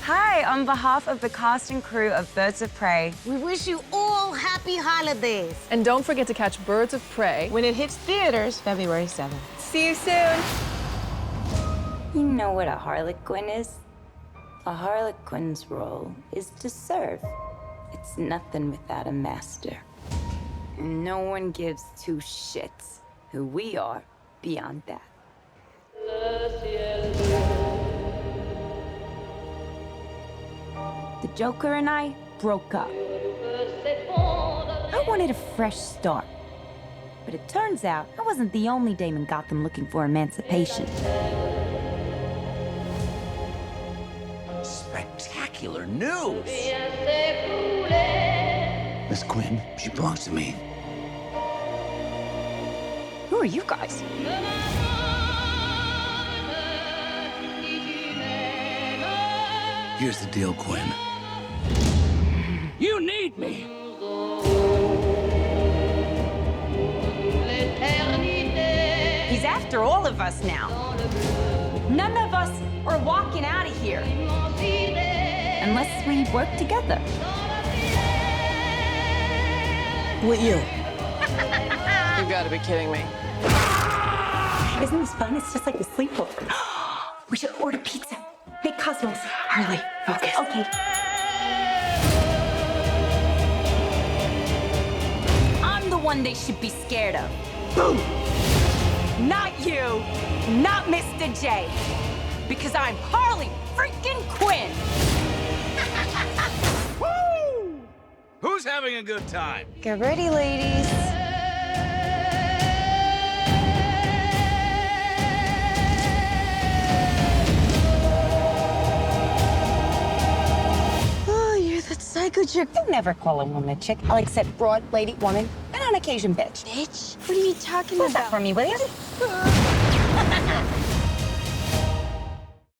Hi, on behalf of the cast and crew of Birds of Prey. We wish you all happy holidays. And don't forget to catch Birds of Prey When it hits theaters February 7th. See you soon. You know what a harlequin is? A harlequin's role is to serve. It's nothing without a master. No one gives two shits who we are beyond that. The Joker and I broke up. I wanted a fresh start. But it turns out I wasn't the only dame in Gotham looking for emancipation. Spectacular news! Miss Quinn, she belongs to me. Who are you guys? Here's the deal, Quinn. You need me! He's after all of us now. None of us are walking out of here. Unless we work together. With you. You gotta be kidding me. Isn't this fun? It's just like a sleepover. We should order pizza. Big Cosmos. Harley, focus. Okay. I'm the one they should be scared of. Boom! Not you, not Mr. J. Because I'm Harley freaking Quinn. Woo! Who's having a good time? Get ready, ladies. Oh, you're that psycho chick. Don't never call a woman a chick. I'll accept broad, lady, woman, and on occasion, bitch. Bitch? What are you talking What's that about? for me, will you?